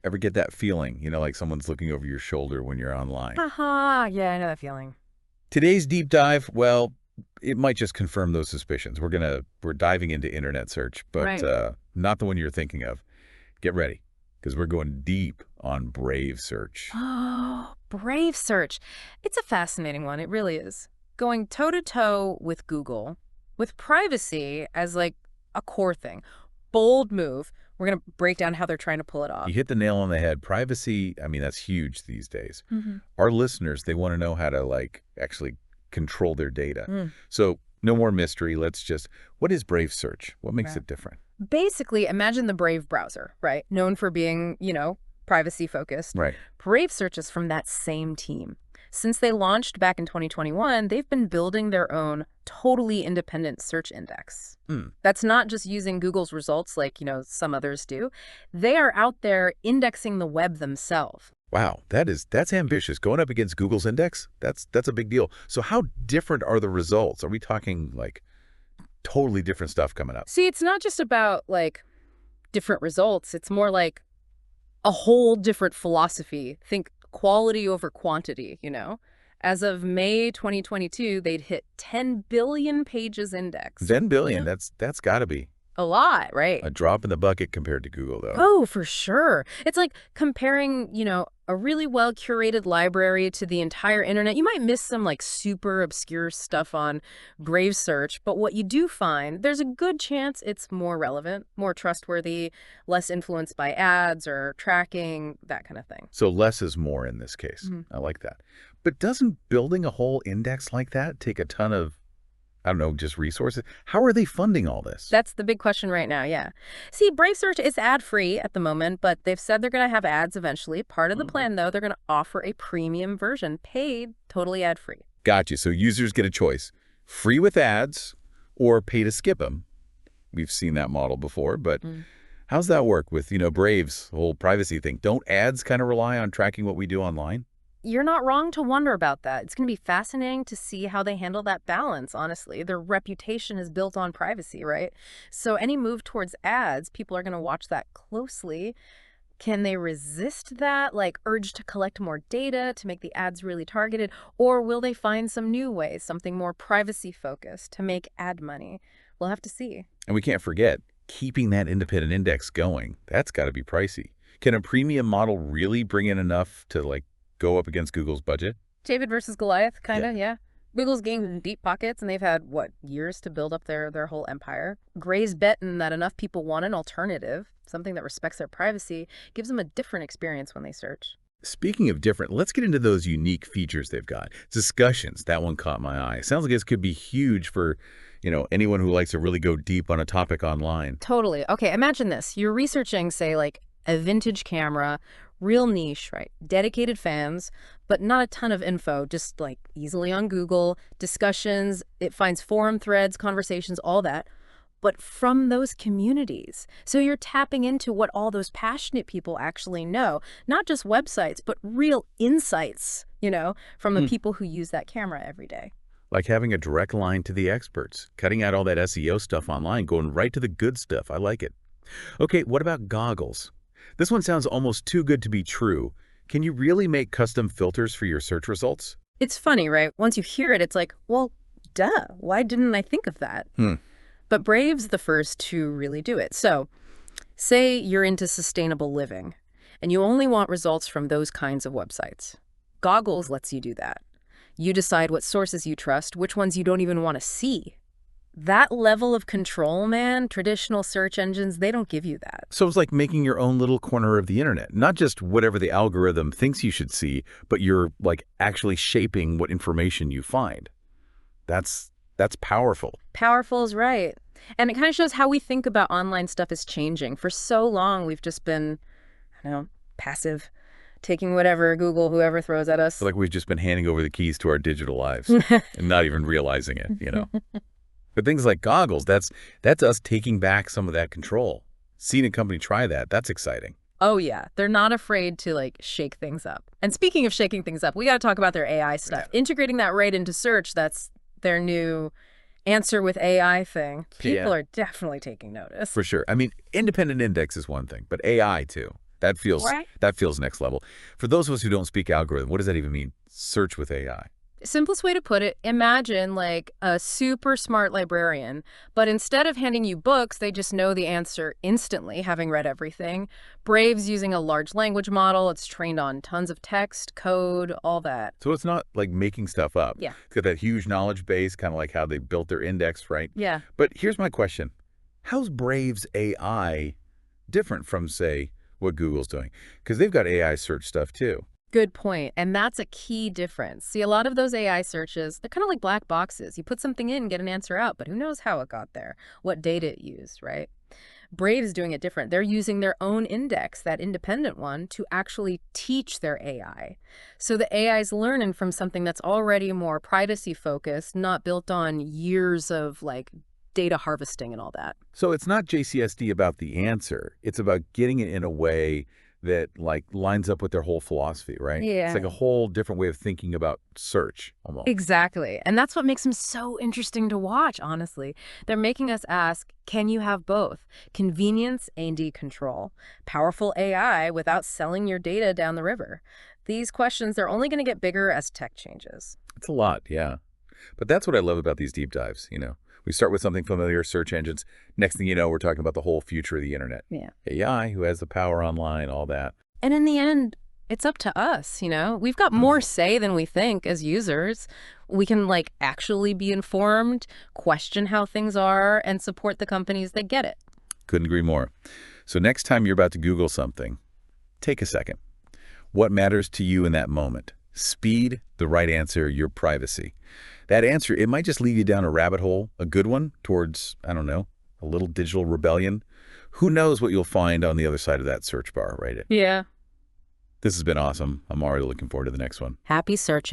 Ever get that feeling, like someone's looking over your shoulder when you're online? Haha, yeah, I know that feeling. Today's deep dive, well, it might just confirm those suspicions. We're diving into internet search, but Right. not the one you're thinking of. Get ready, because we're going deep on Brave search. Oh, Brave Search. It's a fascinating one. It really is. Going toe to toe with Google, with privacy as like a core thing. Bold move. We're going to break down how they're trying to pull it You off. hit the nail on the head. Privacy, I mean, that's huge these days. Hmm. Our listeners, they want to know how to actually control their data. Mm. So no more mystery. What is Brave search? What makes Right. it different? Basically, imagine the Brave browser, right? Known for being, privacy focused. Right. Brave Search is from that same team. Since they launched back in 2021, they've been building their own totally independent search index. Hmm. That's not just using Google's results like, some others do. They are out there indexing the web themselves. Wow, that's ambitious. Going up against Google's index, that's a big deal. So how different are the results? Are we talking totally different stuff coming up? See, it's not just about like different results. It's more like a whole different philosophy. Think quality over quantity. As of May 2022, they'd hit 10 billion pages indexed. 10 billion, Yeah. that's got to be A lot, right? a drop in the bucket compared to Google, though. Oh, for sure. It's like comparing, a really well-curated library to the entire internet. You might miss some like super obscure stuff on Brave Search, but what you do find, there's a good chance it's more relevant, more trustworthy, less influenced by ads or tracking, that kind of thing. So less is more in this case. Mhm. I like that. But doesn't building a whole index like that take a ton of, I don't know, just resources? How are they funding all this? That's the big question right now, yeah. See, Brave Search is ad-free at the moment, but they've said they're going to have ads eventually. Part of the plan, though, they're going to offer a premium version, paid, totally ad-free. Gotcha. So users get a choice. Free with ads or pay to skip them. We've seen that model before, but how's that work with, Brave's whole privacy thing? Don't ads kind of rely on tracking what we do online? You're not wrong to wonder about that. It's going to be fascinating to see how they handle that balance, honestly. Their reputation is built on privacy, right? So any move towards ads, people are going to watch that closely. Can they resist that, like urge to collect more data to make the ads really targeted? Or will they find some new ways, something more privacy focused to make ad money? We'll have to see. And we can't forget, keeping that independent index going, that's got to be pricey. Can a premium model really bring in enough to go up against Google's budget? David versus Goliath, kind of, yeah. Google's gained deep pockets, and they've had, years to build up their whole empire. Gray's betting that enough people want an alternative, something that respects their privacy, gives them a different experience when they search. Speaking of different, let's get into those unique features they've got. Discussions, that one caught my eye. Sounds like this could be huge for, anyone who likes to really go deep on a topic online. Totally. Okay, imagine this. You're researching, say, like a vintage camera, real niche, right? Dedicated fans, but not a ton of info, just like easily on Google, discussions, it finds forum threads, conversations, all that. But from those communities. So you're tapping into what all those passionate people actually know, not just websites, but real insights, from the people who use that camera every day. Like having a direct line to the experts, cutting out all that SEO stuff online, going right to the good stuff. I like it. Okay, what about goggles? This one sounds almost too good to be true. Can you really make custom filters for your search results? It's funny, right? Once you hear it, it's like, well, duh, why didn't I think of that? But Brave's the first to really do it. So say you're into sustainable living and you only want results from those kinds of websites. Goggles lets you do that. You decide what sources you trust, which ones you don't even want to see. That level of control, man, traditional search engines, they don't give you that. So it's like making your own little corner of the internet, not just whatever the algorithm thinks you should see, but you're actually shaping what information you find. That's powerful. Powerful is right. And it kind of shows how we think about online stuff is changing. For so long, we've just been, passive, taking whatever Google, whoever throws at us. Like we've just been handing over the keys to our digital lives and not even realizing it. But things like goggles, that's us taking back some of that control. Seeing a company try that, that's exciting. Oh, yeah. They're not afraid to, shake things up. And speaking of shaking things up, we got to talk about their AI stuff. Yeah. Integrating that right into search, that's their new answer with AI thing. People are definitely taking notice. For sure. I mean, independent index is one thing, but AI too. That feels Right. that feels next level. For those of us who don't speak algorithm, what does that even mean? Search with AI. Simplest way to put it, imagine like a super smart librarian, but instead of handing you books, they just know the answer instantly, having read everything. Brave's using a large language model. It's trained on tons of text, code, all that. So it's not like making stuff up. Yeah. It's got that huge knowledge base, kind of like how they built their index, right? Yeah. But here's my question. How's Brave's AI different from, say, what Google's doing? Because they've got AI search stuff too. Good point. And that's a key difference. See, a lot of those AI searches, they're kind of like black boxes. You put something in, get an answer out, but who knows how it got there, what data it used, right? Brave is doing it different. They're using their own index, that independent one, to actually teach their AI. So the AI is learning from something that's already more privacy focused, not built on years of like data harvesting and all that. So it's not JCSD about the answer. It's about getting it in a way that like lines up with their whole philosophy, right? It's Yeah. like a whole different way of thinking about search almost. Exactly. And that's what makes them so interesting to watch, honestly. They're making us ask, can you have both? Convenience and control. Powerful AI without selling your data down the river. These questions, they're only going to get bigger as tech changes. It's a lot, yeah. But that's what I love about these deep dives. We start with something familiar, search engines. Next thing you know, we're talking about the whole future of the internet. Yeah. AI, who has the power online, all that. And in the end, it's up to us. We've got more say than we think as users. We can like actually be informed, question how things are, and support the companies that get it. Couldn't agree more. So next time you're about to Google something, take a second. What matters to you in that moment? Speed, the right answer, your privacy. That answer, it might just lead you down a rabbit hole, a good one, towards, I don't know, a little digital rebellion. Who knows what you'll find on the other side of that search bar, right? Yeah. This has been awesome. I'm already looking forward to the next one. Happy searching.